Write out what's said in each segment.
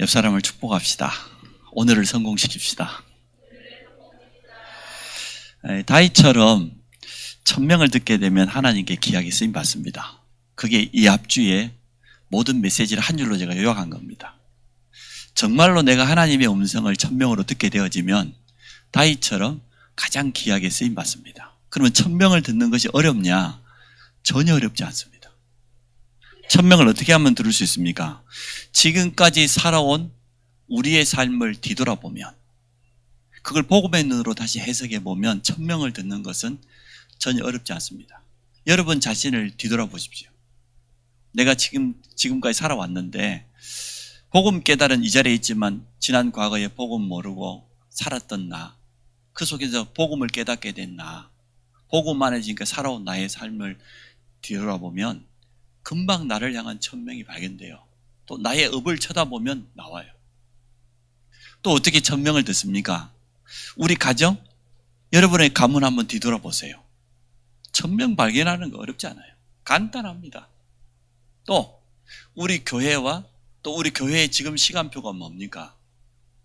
옆 사람을 축복합시다. 오늘을 성공시킵시다. 다윗처럼 천명을 듣게 되면 하나님께 귀하게 쓰임 받습니다. 그게 이 앞주에 모든 메시지를 한 줄로 제가 요약한 겁니다. 정말로 내가 하나님의 음성을 천명으로 듣게 되어지면 다윗처럼 가장 귀하게 쓰임 받습니다. 그러면 천명을 듣는 것이 어렵냐? 전혀 어렵지 않습니다. 천명을 어떻게 하면 들을 수 있습니까? 지금까지 살아온 우리의 삶을 뒤돌아보면, 그걸 복음의 눈으로 다시 해석해 보면 천명을 듣는 것은 전혀 어렵지 않습니다. 여러분 자신을 뒤돌아보십시오. 내가 지금까지 살아왔는데 복음 깨달은 이 자리에 있지만 지난 과거에 복음 모르고 살았던 나, 그 속에서 복음을 깨닫게 된 나, 복음 안에 지금까지 살아온 나의 삶을 뒤돌아보면 금방 나를 향한 천명이 발견돼요. 또 나의 업을 쳐다보면 나와요. 또 어떻게 천명을 듣습니까? 우리 가정, 여러분의 가문 한번 뒤돌아보세요. 천명 발견하는 거 어렵지 않아요. 간단합니다. 또 우리 교회와 또 우리 교회의 지금 시간표가 뭡니까?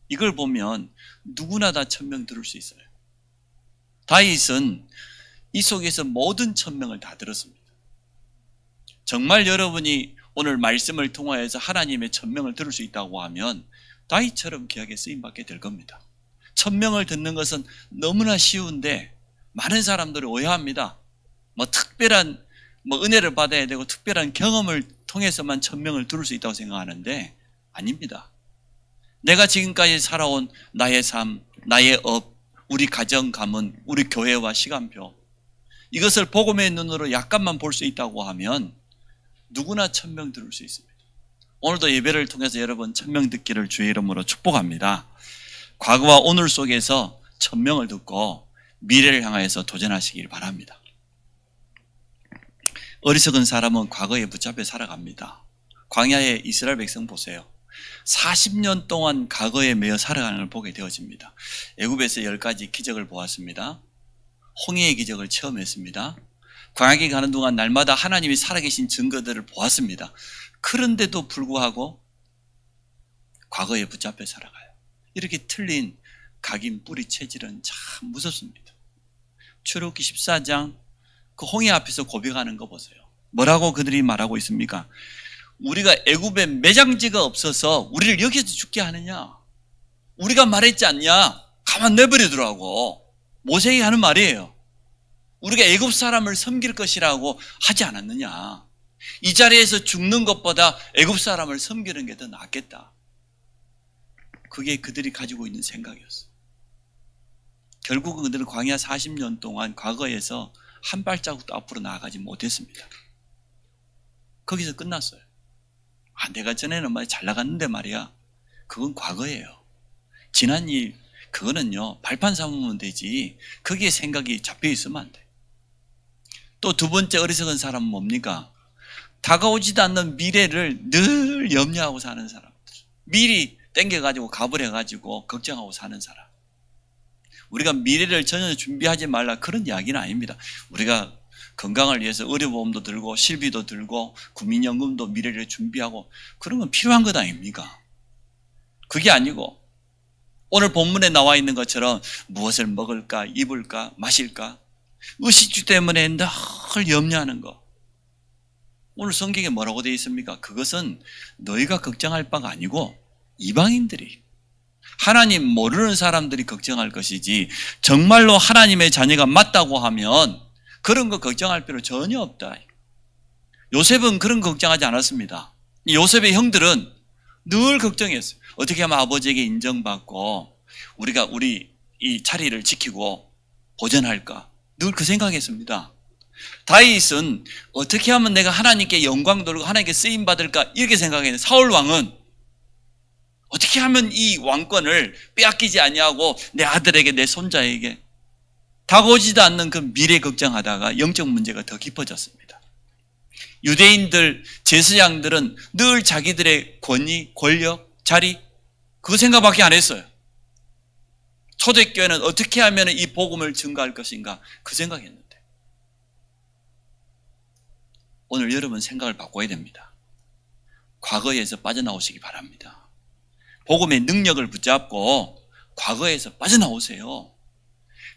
이걸 보면 누구나 다 천명 들을 수 있어요. 다윗은 이 속에서 모든 천명을 다 들었습니다. 정말 여러분이 오늘 말씀을 통하여서 하나님의 천명을 들을 수 있다고 하면 다윗처럼 귀하게 쓰임받게 될 겁니다. 천명을 듣는 것은 너무나 쉬운데 많은 사람들이 오해합니다. 특별한 은혜를 받아야 되고 특별한 경험을 통해서만 천명을 들을 수 있다고 생각하는데 아닙니다. 내가 지금까지 살아온 나의 삶, 나의 업, 우리 가정, 가문, 우리 교회와 시간표, 이것을 복음의 눈으로 약간만 볼 수 있다고 하면 누구나 천명 들을 수 있습니다. 오늘도 예배를 통해서 여러분 천명 듣기를 주의 이름으로 축복합니다. 과거와 오늘 속에서 천명을 듣고 미래를 향하여서 도전하시길 바랍니다. 어리석은 사람은 과거에 붙잡혀 살아갑니다. 광야의 이스라엘 백성 보세요. 40년 동안 과거에 매여 살아가는 걸 보게 되어집니다. 애굽에서 10가지 기적을 보았습니다. 홍해의 기적을 체험했습니다. 광야에 가는 동안 날마다 하나님이 살아계신 증거들을 보았습니다. 그런데도 불구하고 과거에 붙잡혀 살아가요. 이렇게 틀린 각인 뿌리 체질은 참 무섭습니다. 출애굽기 14장 그 홍해 앞에서 고백하는 거 보세요. 뭐라고 그들이 말하고 있습니까? 우리가 애굽에 매장지가 없어서 우리를 여기서 죽게 하느냐? 우리가 말했지 않냐? 가만 내버리더라고. 모세에게 하는 말이에요. 우리가 애굽 사람을 섬길 것이라고 하지 않았느냐? 이 자리에서 죽는 것보다 애굽 사람을 섬기는 게 더 낫겠다. 그게 그들이 가지고 있는 생각이었어요. 결국은 그들은 광야 40년 동안 과거에서 한 발자국도 앞으로 나아가지 못했습니다. 거기서 끝났어요. 내가 전에는 잘 나갔는데 말이야. 그건 과거예요. 지난 일, 그거는요, 발판 삼으면 되지. 거기에 생각이 잡혀 있으면 안 돼. 또 두 번째 어리석은 사람은 뭡니까? 다가오지도 않는 미래를 늘 염려하고 사는 사람들. 미리 땡겨가지고 갑을 해가지고 걱정하고 사는 사람. 우리가 미래를 전혀 준비하지 말라 그런 이야기는 아닙니다. 우리가 건강을 위해서 의료보험도 들고 실비도 들고 국민연금도 미래를 준비하고 그런 건 필요한 것 아닙니까? 그게 아니고 오늘 본문에 나와 있는 것처럼 무엇을 먹을까, 입을까, 마실까 의식주 때문에 늘 염려하는 것. 오늘 성경에 뭐라고 되어 있습니까? 그것은 너희가 걱정할 바가 아니고 이방인들이, 하나님 모르는 사람들이 걱정할 것이지 정말로 하나님의 자녀가 맞다고 하면 그런 거 걱정할 필요 전혀 없다. 요셉은 그런 거 걱정하지 않았습니다. 요셉의 형들은 늘 걱정했어요. 어떻게 하면 아버지에게 인정받고 우리가 우리 이 자리를 지키고 보존할까? 늘 그 생각했습니다. 다윗은 어떻게 하면 내가 하나님께 영광 돌리고 하나님께 쓰임 받을까 이렇게 생각했는데 사울 왕은 어떻게 하면 이 왕권을 빼앗기지 아니하고 내 아들에게 내 손자에게 다가오지도 않는 그 미래 걱정하다가 영적 문제가 더 깊어졌습니다. 유대인들, 제사장들은 늘 자기들의 권위, 권력, 자리 그 생각밖에 안 했어요. 초대교회는 어떻게 하면 이 복음을 증거할 것인가 그 생각했는데 오늘 여러분 생각을 바꿔야 됩니다. 과거에서 빠져나오시기 바랍니다. 복음의 능력을 붙잡고 과거에서 빠져나오세요.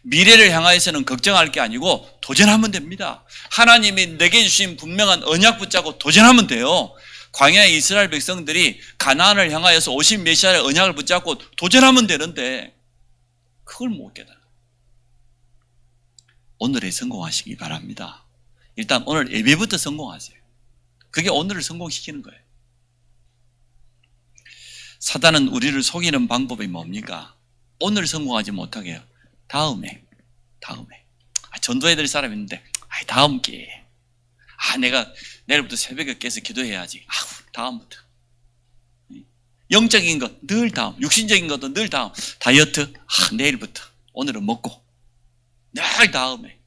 미래를 향하여서는 걱정할 게 아니고 도전하면 됩니다. 하나님이 내게 주신 분명한 언약 붙잡고 도전하면 돼요. 광야의 이스라엘 백성들이 가나안을 향하여서 오신 메시아의 언약을 붙잡고 도전하면 되는데 그걸 못 깨달아요. 오늘에 성공하시기 바랍니다. 일단 오늘 예배부터 성공하세요. 그게 오늘을 성공시키는 거예요. 사단은 우리를 속이는 방법이 뭡니까? 오늘 성공하지 못하게 해요. 다음에. 전도해야 될 사람이 있는데 다음 기회에. 내가 내일부터 새벽에 깨서 기도해야지. 다음부터. 영적인 것 늘 다음, 육신적인 것도 늘 다음. 다이어트 내일부터. 오늘은 먹고. 늘 다음에.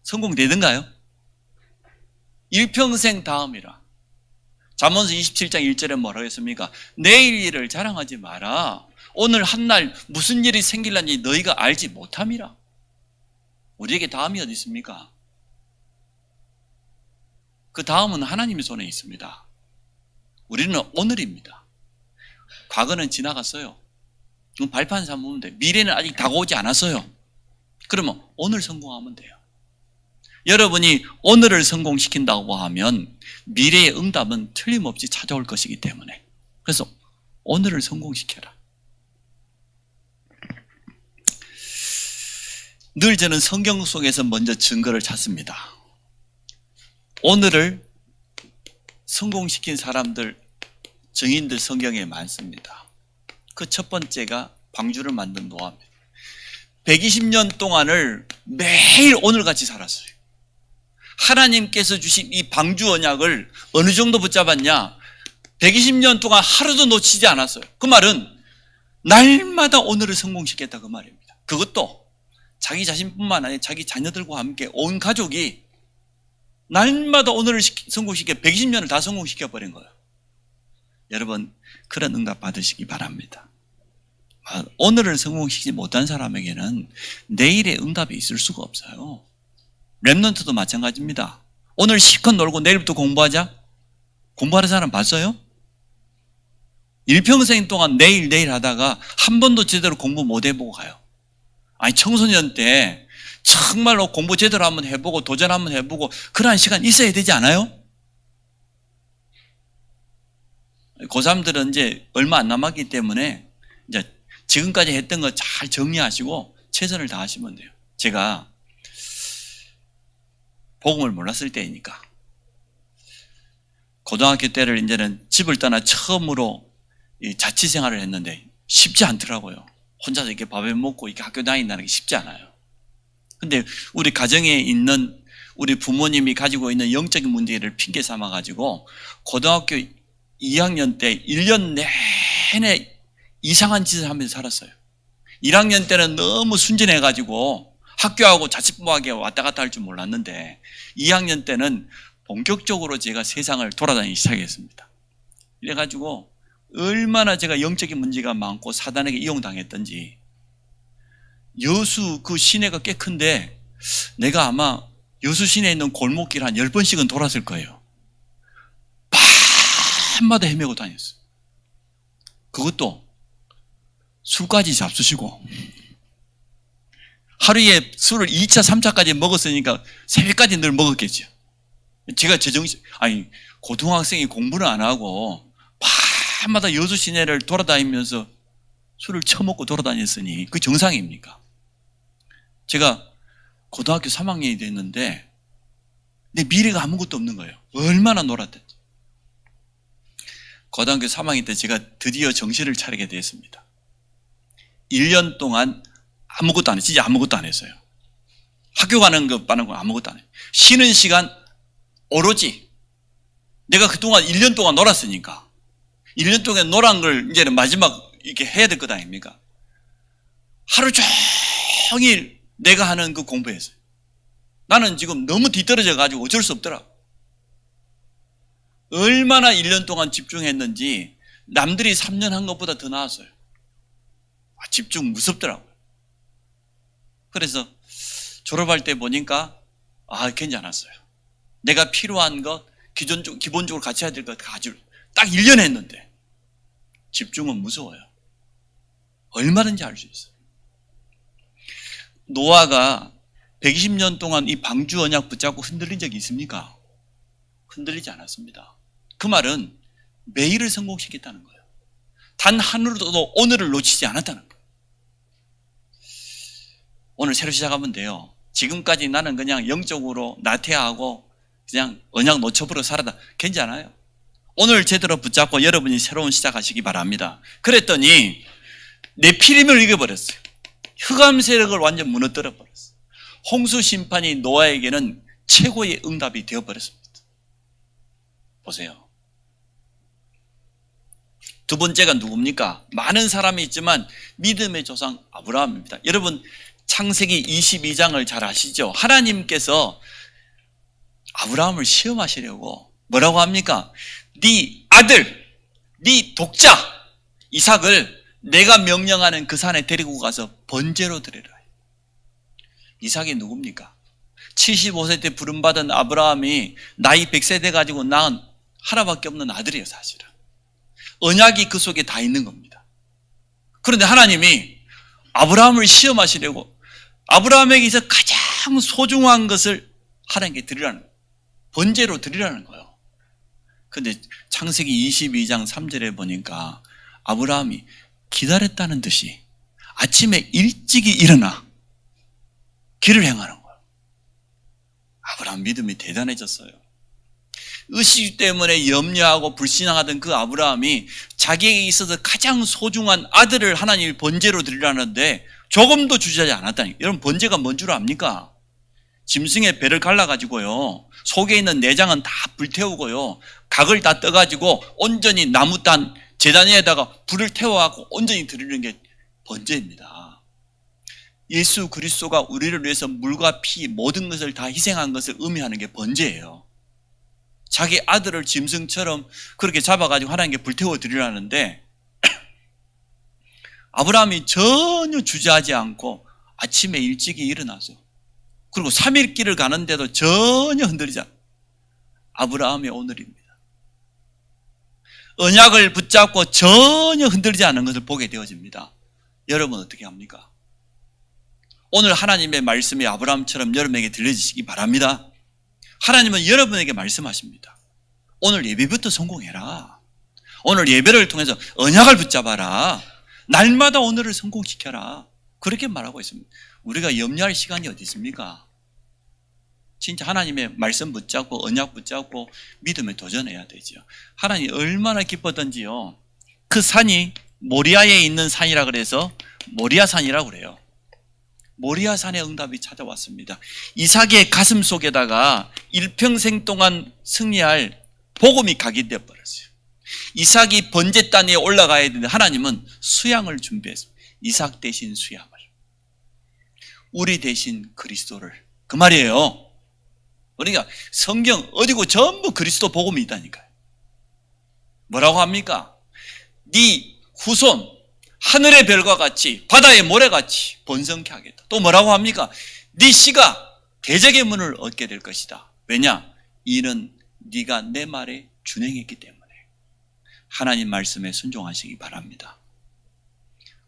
성공되든가요? 일평생 다음이라. 잠언서 27장 1절에 뭐라고 했습니까? 내일 일을 자랑하지 마라. 오늘 한날 무슨 일이 생길는지 너희가 알지 못함이라. 우리에게 다음이 어디 있습니까? 그 다음은 하나님의 손에 있습니다. 우리는 오늘입니다. 과거는 지나갔어요. 그럼 발판 삼으면 돼요. 미래는 아직 다가오지 않았어요. 그러면 오늘 성공하면 돼요. 여러분이 오늘을 성공시킨다고 하면 미래의 응답은 틀림없이 찾아올 것이기 때문에, 그래서 오늘을 성공시켜라. 늘 저는 성경 속에서 먼저 증거를 찾습니다. 오늘을 성공시킨 사람들, 증인들 성경에 많습니다. 그 첫 번째가 방주를 만든 노아입니다. 120년 동안을 매일 오늘같이 살았어요. 하나님께서 주신 이 방주 언약을 어느 정도 붙잡았냐? 120년 동안 하루도 놓치지 않았어요. 그 말은 날마다 오늘을 성공시켰다 그 말입니다. 그것도 자기 자신뿐만 아니라 자기 자녀들과 함께 온 가족이 날마다 오늘을 성공시켜 120년을 다 성공시켜버린 거예요. 여러분 그런 응답 받으시기 바랍니다. 오늘을 성공시키지 못한 사람에게는 내일의 응답이 있을 수가 없어요. 랩넌트도 마찬가지입니다. 오늘 실컷 놀고 내일부터 공부하자? 공부하는 사람 봤어요? 일평생 동안 내일 하다가 한 번도 제대로 공부 못 해보고 가요. 청소년 때 정말로 공부 제대로 한번 해보고 도전 한번 해보고 그러한 시간 있어야 되지 않아요? 고3들은 이제 얼마 안 남았기 때문에 이제 지금까지 했던 거 잘 정리하시고 최선을 다하시면 돼요. 제가 복음을 몰랐을 때이니까 고등학교 때를 이제는 집을 떠나 처음으로 자취 생활을 했는데 쉽지 않더라고요. 혼자서 이렇게 밥을 먹고 이렇게 학교 다닌다는 게 쉽지 않아요. 근데 우리 가정에 있는 우리 부모님이 가지고 있는 영적인 문제를 핑계 삼아 가지고 고등학교 2학년 때 1년 내내 이상한 짓을 하면서 살았어요. 1학년 때는 너무 순진해 가지고 학교하고 자취부하게 왔다 갔다 할 줄 몰랐는데 2학년 때는 본격적으로 제가 세상을 돌아다니기 시작했습니다. 이래가지고 얼마나 제가 영적인 문제가 많고 사단에게 이용당했던지, 여수 그 시내가 꽤 큰데 내가 아마 여수 시내에 있는 골목길 한 10번씩은 돌았을 거예요. 밤마다 헤매고 다녔어요. 그것도 술까지 잡수시고 하루에 술을 2차, 3차까지 먹었으니까 새벽까지 늘 먹었겠죠. 제가 제정신, 고등학생이 공부를 안 하고 밤마다 여수 시내를 돌아다니면서 술을 처먹고 돌아다녔으니 그게 정상입니까? 제가 고등학교 3학년이 됐는데 내 미래가 아무것도 없는 거예요. 얼마나 놀았던지. 고등학교 3학년 때 제가 드디어 정신을 차리게 됐습니다. 1년 동안 아무것도 안 했어요. 진짜 아무것도 안 했어요. 학교 가는 거 빠는 거 아무것도 안 해요. 쉬는 시간 오로지 내가 그동안 1년 동안 놀았으니까 1년 동안 놀한 걸 이제는 마지막 이렇게 해야 될 것 아닙니까? 하루 종일 내가 하는 그 공부했어요. 나는 지금 너무 뒤떨어져 가지고 어쩔 수 없더라. 얼마나 1년 동안 집중했는지 남들이 3년 한 것보다 더 나았어요. 집중 무섭더라고요. 그래서 졸업할 때 보니까 괜찮았어요. 내가 필요한 것 기본적으로 같이 해야 될 것 가지고 딱 1년 했는데 집중은 무서워요. 얼마든지 할 수 있어요. 노아가 120년 동안 이 방주 언약 붙잡고 흔들린 적이 있습니까? 흔들리지 않았습니다. 그 말은 매일을 성공시켰다는 거예요. 단 하루도 오늘을 놓치지 않았다는 거예요. 오늘 새로 시작하면 돼요. 지금까지 나는 그냥 영적으로 나태하고 그냥 언약 놓쳐버려 살아다. 괜찮아요. 오늘 제대로 붙잡고 여러분이 새로운 시작하시기 바랍니다. 그랬더니 네피림을 이겨버렸어요. 흑암 세력을 완전 무너뜨려 버렸어요. 홍수 심판이 노아에게는 최고의 응답이 되어버렸습니다. 보세요. 두 번째가 누굽니까? 많은 사람이 있지만 믿음의 조상 아브라함입니다. 여러분 창세기 22장을 잘 아시죠? 하나님께서 아브라함을 시험하시려고 뭐라고 합니까? 네 아들, 네 독자 이삭을 내가 명령하는 그 산에 데리고 가서 번제로 드리라. 이삭이 누굽니까? 75세 때 부름받은 아브라함이 나이 100세 돼 가지고 낳은 하나밖에 없는 아들이에요, 사실은. 언약이 그 속에 다 있는 겁니다. 그런데 하나님이 아브라함을 시험하시려고 아브라함에게서 가장 소중한 것을 하나님께 드리라는 거예요. 번제로 드리라는 거예요. 그런데 창세기 22장 3절에 보니까 아브라함이 기다렸다는 듯이 아침에 일찍이 일어나 길을 행하는 거예요. 아브라함 믿음이 대단해졌어요. 의식 때문에 염려하고 불신앙하던 그 아브라함이 자기에게 있어서 가장 소중한 아들을 하나님이 번제로 드리라는데 조금도 주저하지 않았다니. 여러분 번제가 뭔 줄 압니까? 짐승의 배를 갈라가지고요, 속에 있는 내장은 다 불태우고요, 각을 다 떠가지고 온전히 나무 단 제단 위에다가 불을 태워갖고 온전히 드리는 게 번제입니다. 예수 그리스도가 우리를 위해서 물과 피 모든 것을 다 희생한 것을 의미하는 게 번제예요. 자기 아들을 짐승처럼 그렇게 잡아가지고 하나님께 불태워 드리라는데 아브라함이 전혀 주저하지 않고 아침에 일찍이 일어나서 그리고 3일 길을 가는데도 전혀 흔들리지 않아요. 아브라함의 오늘입니다. 언약을 붙잡고 전혀 흔들리지 않는 것을 보게 되어집니다. 여러분 어떻게 합니까? 오늘 하나님의 말씀이 아브라함처럼 여러분에게 들려지시기 바랍니다. 하나님은 여러분에게 말씀하십니다. 오늘 예배부터 성공해라. 오늘 예배를 통해서 언약을 붙잡아라. 날마다 오늘을 성공시켜라. 그렇게 말하고 있습니다. 우리가 염려할 시간이 어디 있습니까? 진짜 하나님의 말씀 붙잡고 언약 붙잡고 믿음에 도전해야 되죠. 하나님 얼마나 기뻤던지요. 그 산이 모리아에 있는 산이라 그래서 모리아 산이라고 그래요. 모리아 산의 응답이 찾아왔습니다. 이삭의 가슴 속에다가 일평생 동안 승리할 복음이 각인되어 버렸어요. 이삭이 번제단 위에 올라가야 되는데 하나님은 수양을 준비했습니다. 이삭 대신 수양을, 우리 대신 그리스도를. 그 말이에요. 그러니까 성경 어디고 전부 그리스도 복음이 있다니까요. 뭐라고 합니까? 네 후손 하늘의 별과 같이 바다의 모래같이 번성케 하겠다. 또 뭐라고 합니까? 네 씨가 대적의 문을 얻게 될 것이다. 왜냐? 이는 네가 내 말에 준행했기 때문에. 하나님 말씀에 순종하시기 바랍니다.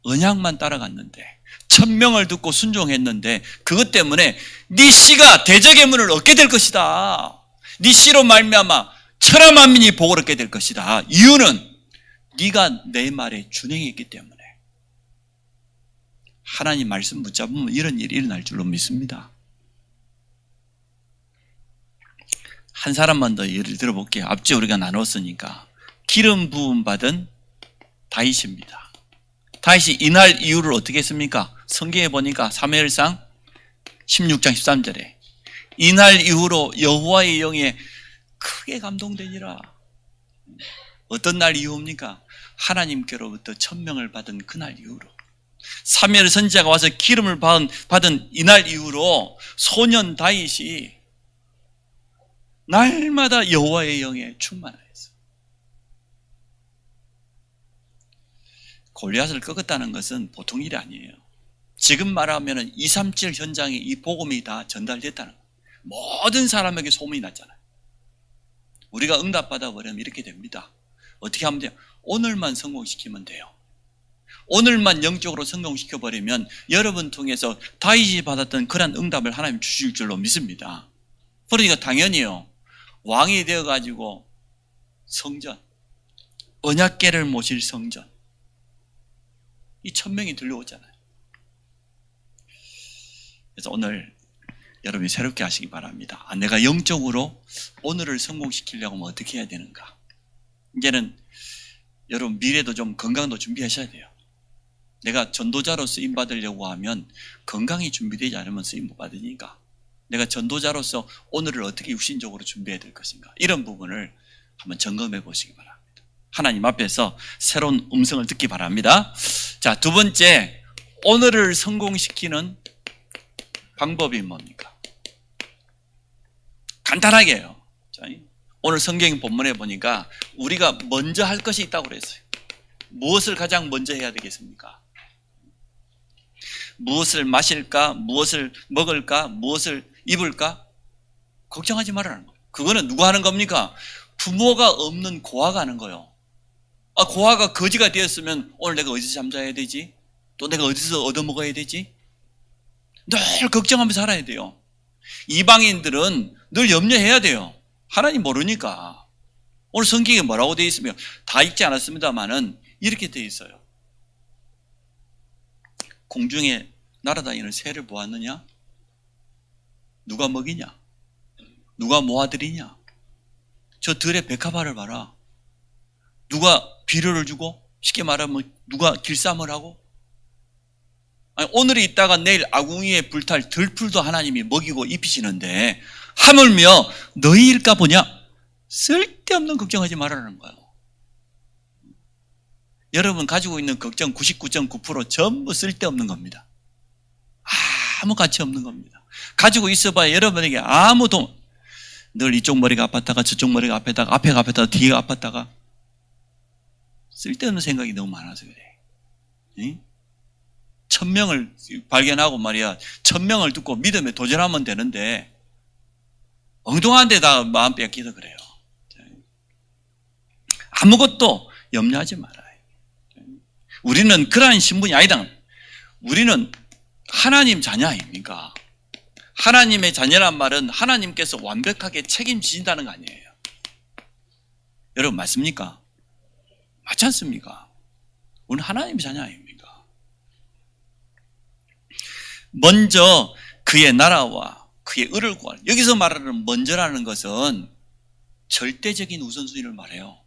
언약만 따라갔는데 1000명을 듣고 순종했는데 그것 때문에 네 씨가 대적의 문을 얻게 될 것이다. 네 씨로 말미암아 천하 만민이 복을 얻게 될 것이다. 이유는 네가 내 말에 준행했기 때문에. 하나님 말씀 붙잡으면 이런 일이 일어날 줄로 믿습니다. 한 사람만 더 예를 들어볼게요. 앞뒤 우리가 나눴으니까. 기름 부음 받은 다윗입니다. 다윗이 이날 이후를 어떻게 했습니까? 성경에 보니까 사무엘상 16장 13절에 이날 이후로 여호와의 영에 크게 감동되니라. 어떤 날 이후입니까? 하나님께로부터 천명을 받은 그날 이후로. 사무엘 선지자가 와서 기름을 받은 이날 이후로 소년 다윗이 날마다 여호와의 영에 충만하였어요. 골리앗을 꺾었다는 것은 보통 일이 아니에요. 지금 말하면 237 현장에 이 복음이 다 전달됐다는 거예요. 모든 사람에게 소문이 났잖아요. 우리가 응답받아 버리면 이렇게 됩니다. 어떻게 하면 돼요? 오늘만 성공시키면 돼요. 오늘만 영적으로 성공시켜버리면 여러분 통해서 다윗이 받았던 그런 응답을 하나님 주실 줄로 믿습니다. 그러니까 당연히요, 왕이 되어가지고 성전, 언약궤를 모실 성전, 이 1000명이 들려오잖아요. 그래서 오늘 여러분이 새롭게 하시기 바랍니다. 내가 영적으로 오늘을 성공시키려고 하면 어떻게 해야 되는가? 이제는 여러분 미래도 좀 건강도 준비하셔야 돼요. 내가 전도자로 쓰임 받으려고 하면 건강이 준비되지 않으면 쓰임 못 받으니까 내가 전도자로서 오늘을 어떻게 육신적으로 준비해야 될 것인가, 이런 부분을 한번 점검해 보시기 바랍니다. 하나님 앞에서 새로운 음성을 듣기 바랍니다. 자, 두 번째, 오늘을 성공시키는 방법이 뭡니까? 간단하게 해요. 자, 오늘 성경 본문에 보니까 우리가 먼저 할 것이 있다고 그랬어요. 무엇을 가장 먼저 해야 되겠습니까? 무엇을 마실까? 무엇을 먹을까? 무엇을 입을까? 걱정하지 말라는 거예요. 그거는 누가 하는 겁니까? 부모가 없는 고아가 하는 거예요. 고아가 거지가 되었으면 오늘 내가 어디서 잠자야 되지? 또 내가 어디서 얻어먹어야 되지? 늘 걱정하면서 살아야 돼요. 이방인들은 늘 염려해야 돼요. 하나님 모르니까. 오늘 성경에 뭐라고 되어 있으며 다 읽지 않았습니다만은 이렇게 되어 있어요. 공중에 날아다니는 새를 보았느냐? 누가 먹이냐? 누가 모아들이냐? 저 들의 백합화를 봐라. 누가 비료를 주고, 쉽게 말하면 누가 길쌈을 하고, 아니, 오늘이 있다가 내일 아궁이에 불탈 들풀도 하나님이 먹이고 입히시는데 하물며 너희일까 보냐? 쓸데없는 걱정하지 말라는 거예요. 여러분 가지고 있는 걱정 99.9% 전부 쓸데없는 겁니다. 아무 가치 없는 겁니다. 가지고 있어봐야 여러분에게 아무 도움, 늘 이쪽 머리가 아팠다가 저쪽 머리가 아팠다가 앞에가 아팠다가 뒤가 아팠다가 쓸데없는 생각이 너무 많아서 그래. 응? 1000명을 발견하고 말이야, 1000명을 듣고 믿음에 도전하면 되는데 엉뚱한 데다 마음 뺏기도 그래요. 아무것도 염려하지 말아요. 우리는 그러한 신분이 아니다. 우리는 하나님 자녀 아닙니까? 하나님의 자녀란 말은 하나님께서 완벽하게 책임지신다는 거 아니에요. 여러분 맞습니까? 맞지 않습니까? 우리는 하나님의 자녀 아닙니까? 먼저 그의 나라와 그의 의를 구하라. 여기서 말하는 먼저라는 것은 절대적인 우선순위를 말해요.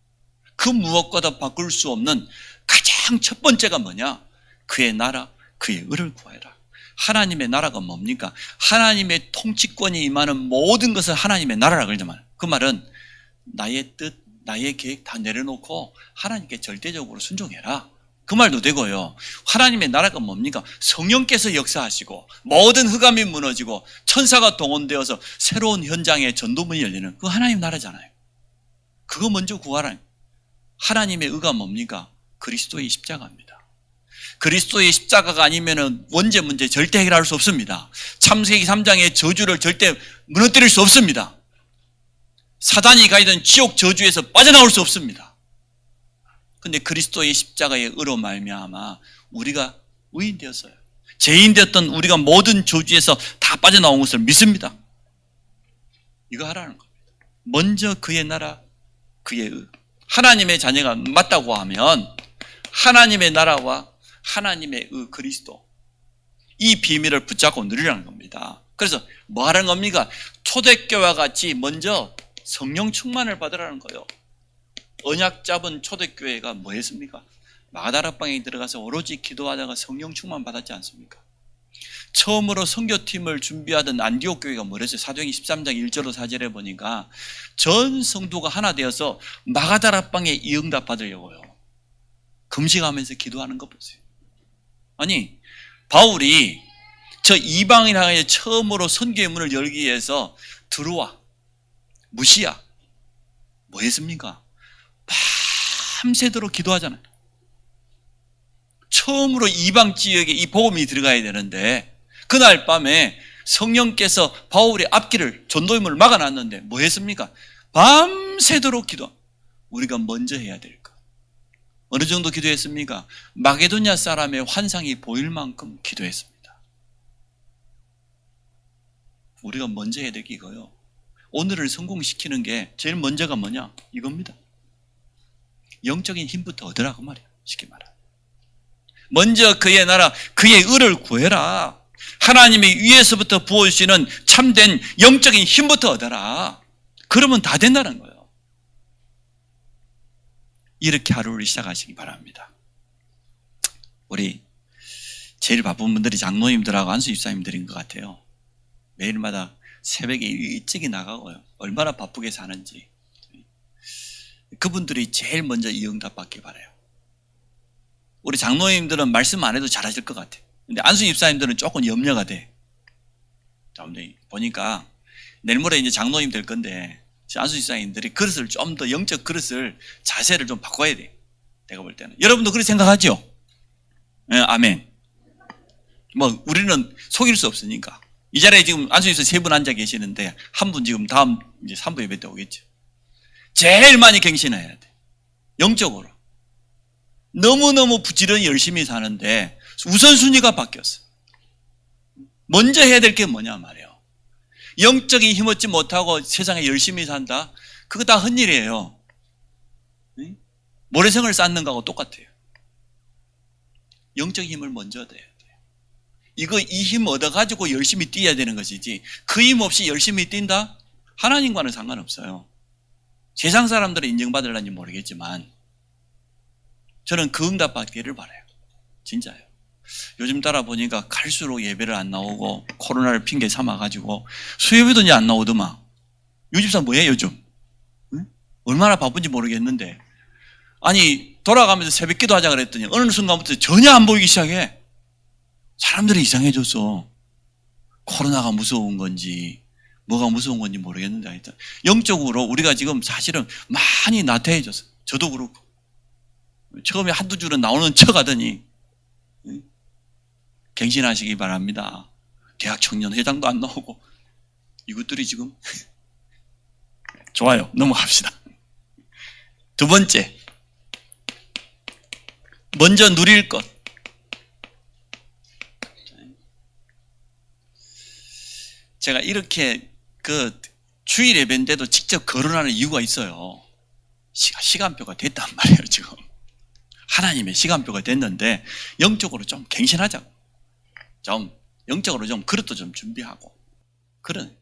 그 무엇과도 바꿀 수 없는 가장 첫 번째가 뭐냐? 그의 나라, 그의 의를 구하라. 하나님의 나라가 뭡니까? 하나님의 통치권이 임하는 모든 것을 하나님의 나라라 그러잖아요. 그 말은 나의 뜻, 나의 계획 다 내려놓고 하나님께 절대적으로 순종해라. 그 말도 되고요. 하나님의 나라가 뭡니까? 성령께서 역사하시고 모든 흑암이 무너지고 천사가 동원되어서 새로운 현장에 전도문이 열리는 그 하나님 나라잖아요. 그거 먼저 구하라. 하나님의 의가 뭡니까? 그리스도의 십자가입니다. 그리스도의 십자가가 아니면 원죄 문제 절대 해결할 수 없습니다. 창세기 3장의 저주를 절대 무너뜨릴 수 없습니다. 사단이 가있던 지옥 저주에서 빠져나올 수 없습니다. 그런데 그리스도의 십자가의 의로 말미암아 우리가 의인 되었어요. 죄인 되었던 우리가 모든 저주에서 다 빠져나온 것을 믿습니다. 이거 하라는 겁니다. 먼저 그의 나라, 그의 의. 하나님의 자녀가 맞다고 하면 하나님의 나라와 하나님의 의 그리스도, 이 비밀을 붙잡고 누리라는 겁니다. 그래서 뭐 하라는 겁니까? 초대교회와 같이 먼저 성령 충만을 받으라는 거예요. 언약 잡은 초대교회가 뭐 했습니까? 마가다락방에 들어가서 오로지 기도하다가 성령 충만 받았지 않습니까? 처음으로 선교팀을 준비하던 안디옥 교회가 뭐랬어요? 사도행전 13장 1절로 4절에 보니까 전 성도가 하나 되어서 마가다락방에 이 응답 받으려고요. 금식하면서 기도하는 거 보세요. 아니, 바울이 저 이방인 향해 처음으로 선교의 문을 열기 위해서 들어와, 무시야, 뭐 했습니까? 밤새도록 기도하잖아요. 처음으로 이방 지역에 이 복음이 들어가야 되는데 그날 밤에 성령께서 바울의 앞길을, 전도의 문을 막아놨는데 뭐 했습니까? 밤새도록 기도. 우리가 먼저 해야 될 것, 어느 정도 기도했습니까? 마게도냐 사람의 환상이 보일 만큼 기도했습니다. 우리가 먼저 해야 될 게 이거요. 오늘을 성공시키는 게 제일 먼저가 뭐냐? 이겁니다. 영적인 힘부터 얻으라 그 말이에요. 쉽게 말하면. 먼저 그의 나라, 그의 의를 구해라. 하나님이 위에서부터 부어주시는 참된 영적인 힘부터 얻어라. 그러면 다 된다는 거예요. 이렇게 하루를 시작하시기 바랍니다. 우리 제일 바쁜 분들이 장로님들하고 안수 집사님들인 것 같아요. 매일마다 새벽에 일찍이 나가고요. 얼마나 바쁘게 사는지. 그분들이 제일 먼저 이 응답 받기 바라요. 우리 장로님들은 말씀 안 해도 잘하실 것 같아요. 근데 안수 집사님들은 조금 염려가 돼. 보니까 내일 모레 이제 장로님 될 건데 안수 집사님들이 그릇을 좀 더 영적 그릇을 자세를 좀 바꿔야 돼. 내가 볼 때는. 여러분도 그렇게 생각하죠? 네, 아멘. 뭐 우리는 속일 수 없으니까. 이 자리에 지금 안수 집사 3분 앉아 계시는데 한 분 지금 다음 이제 3부 예배 때 오겠죠. 제일 많이 갱신해야 돼. 영적으로. 너무너무 부지런히 열심히 사는데 우선순위가 바뀌었어. 먼저 해야 될 게 뭐냐 말이에요. 영적인 힘 얻지 못하고 세상에 열심히 산다? 그거 다 헛일이에요. 모래성을 쌓는 거하고 똑같아요. 영적인 힘을 먼저 얻어야 돼요. 이 힘 얻어가지고 열심히 뛰어야 되는 것이지 그 힘 없이 열심히 뛴다? 하나님과는 상관없어요. 세상 사람들은 인정받으려는지 모르겠지만 저는 그 응답 받기를 바라요. 진짜요. 요즘 따라 보니까 갈수록 예배를 안 나오고 코로나를 핑계 삼아가지고 수요일도 이제 안 나오더만. 유 집사 뭐해 요즘? 응? 얼마나 바쁜지 모르겠는데 아니 돌아가면서 새벽기도 하자 그랬더니 어느 순간부터 전혀 안 보이기 시작해. 사람들이 이상해졌어. 코로나가 무서운 건지 뭐가 무서운 건지 모르겠는데 하여튼 영적으로 우리가 지금 사실은 많이 나태해졌어. 저도 그렇고 처음에 한두 줄은 나오는 척 하더니 갱신하시기 바랍니다. 대학 청년 회장도 안 나오고 이것들이 지금 좋아요. 넘어갑시다. 두 번째, 먼저 누릴 것. 제가 이렇게 그 주일 예배인데도 직접 거론하는 이유가 있어요. 시간표가 됐단 말이에요. 지금 하나님의 시간표가 됐는데 영적으로 좀 갱신하자고. 좀 영적으로 좀 그릇도 좀 준비하고 그런.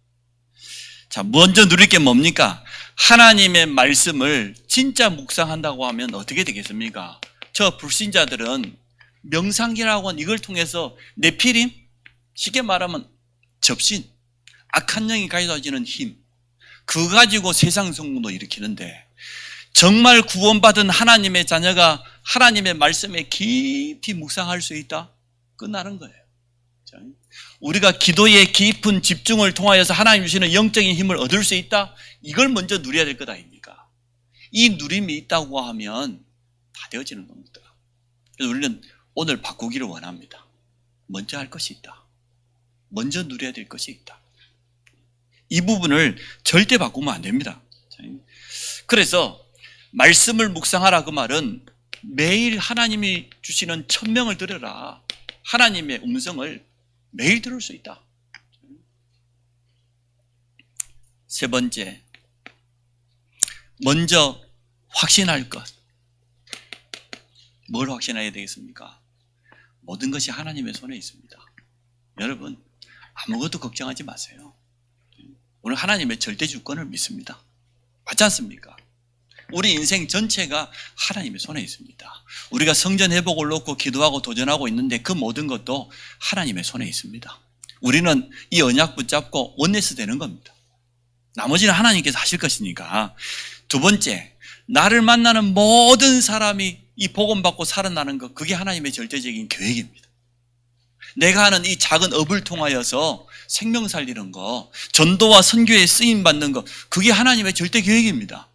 자, 먼저 누릴 게 뭡니까? 하나님의 말씀을 진짜 묵상한다고 하면 어떻게 되겠습니까? 저 불신자들은 명상이라고 하는 이걸 통해서 네피림, 쉽게 말하면 접신, 악한 영이 가져다주는 힘, 그거 가지고 세상 성공도 일으키는데 정말 구원받은 하나님의 자녀가 하나님의 말씀에 깊이 묵상할 수 있다? 끝나는 거예요. 우리가 기도의 깊은 집중을 통하여서 하나님 주시는 영적인 힘을 얻을 수 있다? 이걸 먼저 누려야 될 것 아닙니까? 이 누림이 있다고 하면 다 되어지는 겁니다. 그래서 우리는 오늘 바꾸기를 원합니다. 먼저 할 것이 있다. 먼저 누려야 될 것이 있다. 이 부분을 절대 바꾸면 안 됩니다. 그래서 말씀을 묵상하라 그 말은 매일 하나님이 주시는 천명을 들으라. 하나님의 음성을 매일 들을 수 있다. 세 번째, 먼저 확신할 것. 뭘 확신해야 되겠습니까? 모든 것이 하나님의 손에 있습니다. 여러분, 아무것도 걱정하지 마세요. 오늘 하나님의 절대 주권을 믿습니다. 맞지 않습니까? 우리 인생 전체가 하나님의 손에 있습니다. 우리가 성전 회복을 놓고 기도하고 도전하고 있는데 그 모든 것도 하나님의 손에 있습니다. 우리는 이 언약 붙잡고 원네스 되는 겁니다. 나머지는 하나님께서 하실 것이니까. 두 번째, 나를 만나는 모든 사람이 이 복음 받고 살아나는 것, 그게 하나님의 절대적인 계획입니다. 내가 하는 이 작은 업을 통하여서 생명 살리는 거, 전도와 선교에 쓰임 받는 거, 그게 하나님의 절대 계획입니다.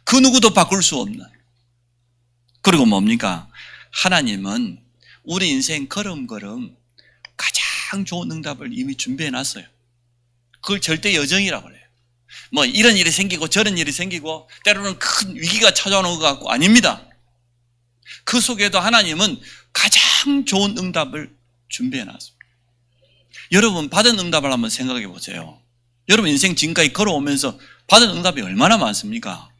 그 누구도 바꿀 수 없는. 그리고 뭡니까? 하나님은 우리 인생 걸음걸음 가장 좋은 응답을 이미 준비해 놨어요. 그걸 절대 여정이라고 그래요. 뭐 이런 일이 생기고 저런 일이 생기고 때로는 큰 위기가 찾아오는 것 같고 아닙니다. 그 속에도 하나님은 가장 좋은 응답을 준비해 놨습니다. 여러분 받은 응답을 한번 생각해 보세요. 여러분 인생 지금까지 걸어오면서 받은 응답이 얼마나 많습니까?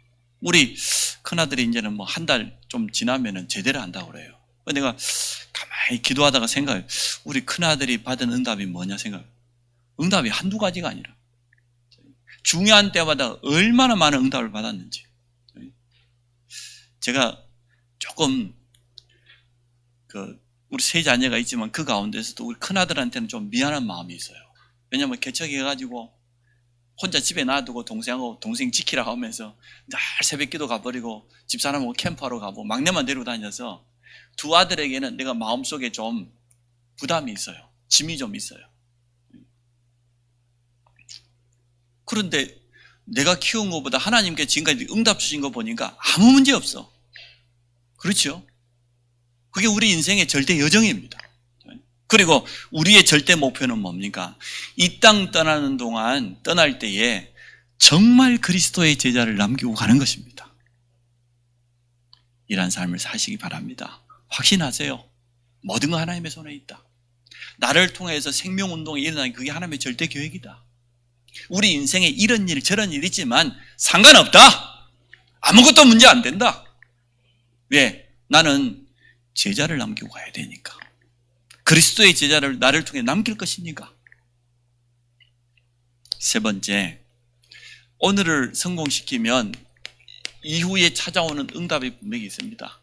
우리 큰아들이 이제는 뭐 한 달 좀 지나면은 제대로 한다고 그래요. 내가 가만히 기도하다가 생각해요. 우리 큰아들이 받은 응답이 뭐냐 생각해요. 응답이 한두 가지가 아니라 중요한 때마다 얼마나 많은 응답을 받았는지. 제가 조금 우리 세 자녀가 있지만 그 가운데서도 우리 큰아들한테는 좀 미안한 마음이 있어요. 왜냐하면 개척해가지고 혼자 집에 놔두고 동생 지키라고 하면서 날 새벽기도 가버리고 집사람하고 캠프하러 가고 막내만 데리고 다녀서 두 아들에게는 내가 마음속에 좀 부담이 있어요. 짐이 좀 있어요. 그런데 내가 키운 것보다 하나님께 지금까지 응답 주신 거 보니까 아무 문제 없어. 그렇죠? 그게 우리 인생의 절대 여정입니다. 그리고 우리의 절대 목표는 뭡니까? 이 땅 떠나는 동안 떠날 때에 정말 그리스도의 제자를 남기고 가는 것입니다. 이런 삶을 사시기 바랍니다. 확신하세요. 모든 거 하나님의 손에 있다. 나를 통해서 생명운동이 일어나는 그게 하나님의 절대 계획이다. 우리 인생에 이런 일 저런 일 있지만 상관없다. 아무것도 문제 안 된다. 왜? 나는 제자를 남기고 가야 되니까. 그리스도의 제자를 나를 통해 남길 것이니까. 세 번째, 오늘을 성공시키면 이후에 찾아오는 응답이 분명히 있습니다.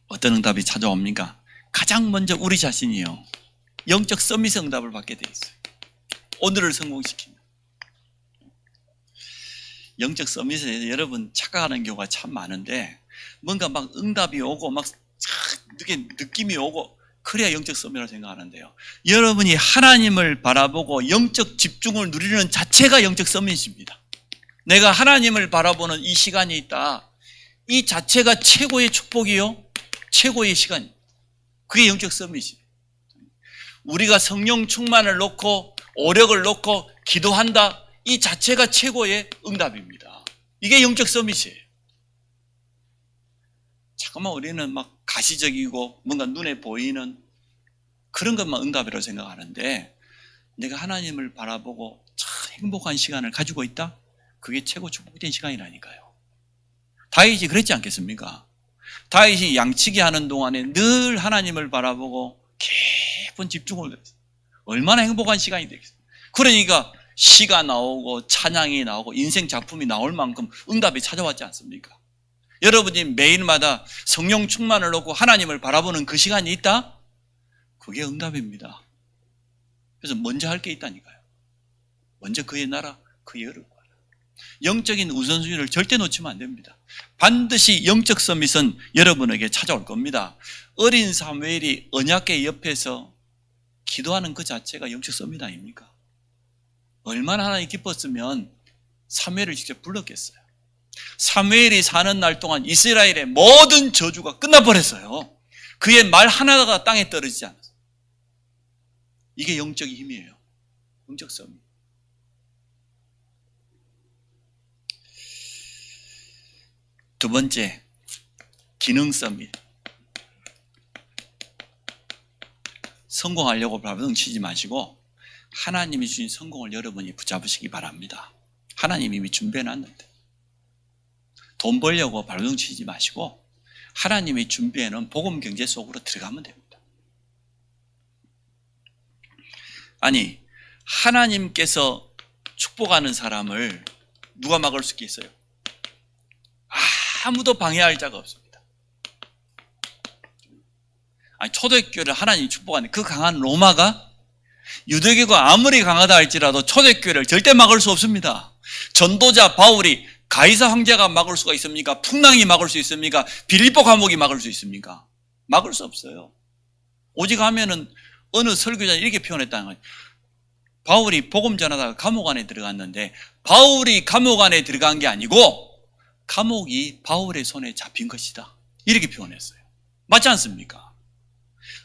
어떤 응답이 찾아옵니까? 가장 먼저 우리 자신이요. 영적 서밋의 응답을 받게 돼 있어요. 오늘을 성공시키면. 영적 서밋에 여러분 착각하는 경우가 참 많은데 뭔가 막 응답이 오고 막 느낌이 오고 그래야 영적 서밋이라고 생각하는데요. 여러분이 하나님을 바라보고 영적 집중을 누리는 자체가 영적 서밋입니다. 내가 하나님을 바라보는 이 시간이 있다. 이 자체가 최고의 축복이요. 최고의 시간. 그게 영적 서밋이에요. 우리가 성령 충만을 놓고 오력을 놓고 기도한다. 이 자체가 최고의 응답입니다. 이게 영적 서밋이에요. 잠깐만 우리는 막 가시적이고 뭔가 눈에 보이는 그런 것만 응답이라고 생각하는데 내가 하나님을 바라보고 참 행복한 시간을 가지고 있다? 그게 최고 축복된 시간이라니까요. 다윗이 그랬지 않겠습니까? 다윗이 양치기 하는 동안에 늘 하나님을 바라보고 깊은 집중을 했어요. 얼마나 행복한 시간이 되겠어요. 그러니까 시가 나오고 찬양이 나오고 인생 작품이 나올 만큼 응답이 찾아왔지 않습니까? 여러분이 매일마다 성령 충만을 놓고 하나님을 바라보는 그 시간이 있다? 그게 응답입니다. 그래서 먼저 할 게 있다니까요. 먼저 그의 나라, 그의 의를 구하라. 영적인 우선순위를 절대 놓치면 안 됩니다. 반드시 영적 서밋은 여러분에게 찾아올 겁니다. 어린 사무엘이 언약궤 옆에서 기도하는 그 자체가 영적 서밋 아닙니까? 얼마나 하나님이 기뻤으면 사무엘을 직접 불렀겠어요. 사무엘이 사는 날 동안 이스라엘의 모든 저주가 끝나버렸어요. 그의 말 하나가 땅에 떨어지지 않았어요. 이게 영적인 힘이에요. 영적 서밋. 두 번째, 기능 서밋. 성공하려고 발버둥 치지 마시고 하나님이 주신 성공을 여러분이 붙잡으시기 바랍니다. 하나님이 이미 준비해놨는데 돈 벌려고 발버둥 치지 마시고 하나님이 준비해놓은 복음 경제 속으로 들어가면 됩니다. 아니, 하나님께서 축복하는 사람을 누가 막을 수 있겠어요? 아무도 방해할 자가 없습니다. 아니, 초대교회를 하나님이 축복하는 그 강한 로마가 유대교가 아무리 강하다 할지라도 초대교회를 절대 막을 수 없습니다. 전도자 바울이 가이사 황제가 막을 수가 있습니까? 풍랑이 막을 수 있습니까? 빌립보 감옥이 막을 수 있습니까? 막을 수 없어요. 오직 하면은 어느 설교자는 이렇게 표현했다는 거예요. 바울이 복음 전하다가 감옥 안에 들어갔는데 바울이 감옥 안에 들어간 게 아니고 감옥이 바울의 손에 잡힌 것이다. 이렇게 표현했어요. 맞지 않습니까?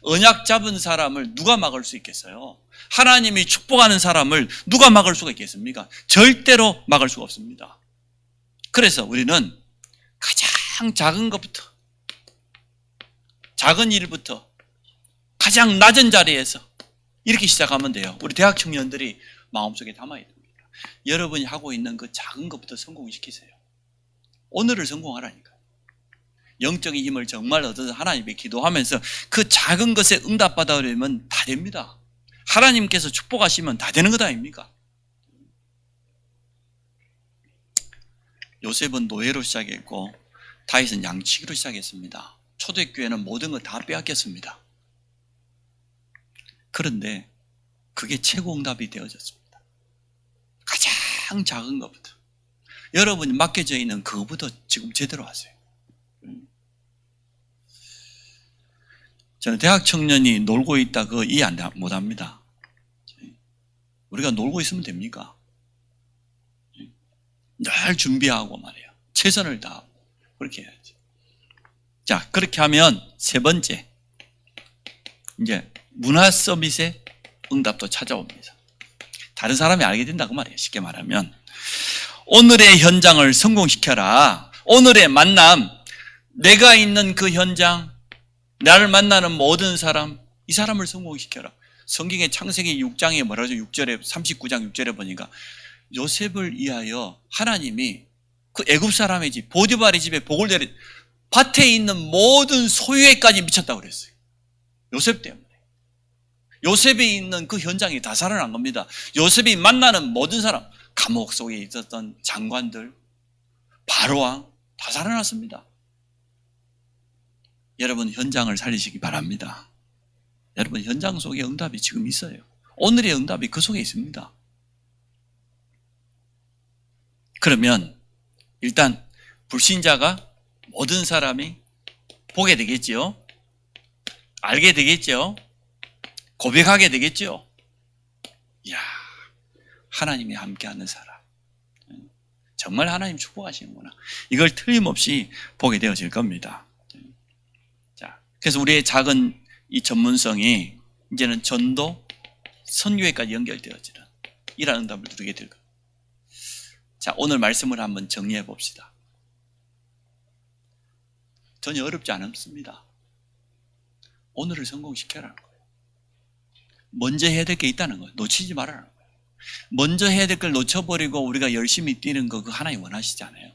언약 잡은 사람을 누가 막을 수 있겠어요? 하나님이 축복하는 사람을 누가 막을 수가 있겠습니까? 절대로 막을 수가 없습니다. 그래서 우리는 가장 작은 것부터 작은 일부터 가장 낮은 자리에서 이렇게 시작하면 돼요. 우리 대학 청년들이 마음속에 담아야 됩니다. 여러분이 하고 있는 그 작은 것부터 성공시키세요. 오늘을 성공하라니까요. 영적인 힘을 정말 얻어서 하나님께 기도하면서 그 작은 것에 응답받아오려면 다 됩니다. 하나님께서 축복하시면 다 되는 것 아닙니까? 요셉은 노예로 시작했고 다윗은 양치기로 시작했습니다. 초대교회는 모든 걸 다 빼앗겼습니다. 그런데 그게 최고 응답이 되어졌습니다. 가장 작은 것부터 여러분이 맡겨져 있는 그거부터 지금 제대로 하세요. 저는 대학 청년이 놀고 있다 그거 이해 못합니다. 우리가 놀고 있으면 됩니까? 늘 준비하고 말이에요. 최선을 다하고 그렇게 해야지. 자, 그렇게 하면 세 번째, 이제 문화 서밋의 응답도 찾아옵니다. 다른 사람이 알게 된다 그 말이에요. 쉽게 말하면 오늘의 현장을 성공시켜라. 오늘의 만남, 내가 있는 그 현장, 나를 만나는 모든 사람, 이 사람을 성공시켜라. 성경의 창세기 6장에 뭐라 하죠? 6절에 39장 6절에 보니까 요셉을 위하여 하나님이 그 애굽 사람의 집 보디발의 집에 복을 내리 밭에 있는 모든 소유에까지 미쳤다고 그랬어요. 요셉 때문에. 요셉이 있는 그 현장이 다 살아난 겁니다. 요셉이 만나는 모든 사람, 감옥 속에 있었던 장관들, 바로왕 다 살아났습니다. 여러분 현장을 살리시기 바랍니다. 여러분 현장 속에 응답이 지금 있어요. 오늘의 응답이 그 속에 있습니다. 그러면 일단 불신자가 모든 사람이 보게 되겠죠. 알게 되겠죠. 고백하게 되겠죠. 이야, 하나님이 함께하는 사람. 정말 하나님 축복하시는구나. 이걸 틀림없이 보게 되어질 겁니다. 자, 그래서 우리의 작은 이 전문성이 이제는 전도, 선교회까지 연결되어지는 이런 응답을 누리게 될 겁니다. 자, 오늘 말씀을 한번 정리해 봅시다. 전혀 어렵지 않습니다. 오늘을 성공시켜라는 거예요. 먼저 해야 될 게 있다는 거예요. 놓치지 말라는 거예요. 먼저 해야 될 걸 놓쳐버리고 우리가 열심히 뛰는 거, 그거 하나님 원하시지 않아요.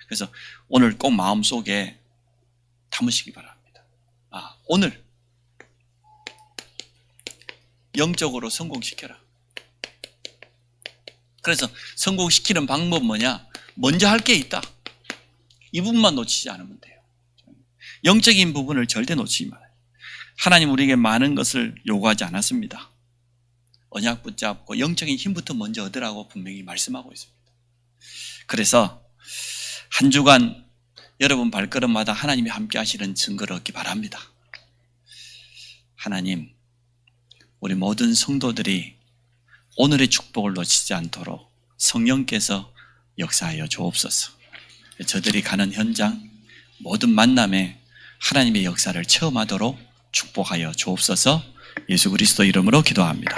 그래서 오늘 꼭 마음속에 담으시기 바랍니다. 오늘 영적으로 성공시켜라. 그래서 성공시키는 방법은 뭐냐? 먼저 할 게 있다. 이 부분만 놓치지 않으면 돼요. 영적인 부분을 절대 놓치지 말아요. 하나님 우리에게 많은 것을 요구하지 않았습니다. 언약 붙잡고 영적인 힘부터 먼저 얻으라고 분명히 말씀하고 있습니다. 그래서 한 주간 여러분 발걸음마다 하나님이 함께 하시는 증거를 얻기 바랍니다. 하나님, 우리 모든 성도들이 오늘의 축복을 놓치지 않도록 성령께서 역사하여 주옵소서. 저들이 가는 현장, 모든 만남에 하나님의 역사를 체험하도록 축복하여 주옵소서. 예수 그리스도 이름으로 기도합니다.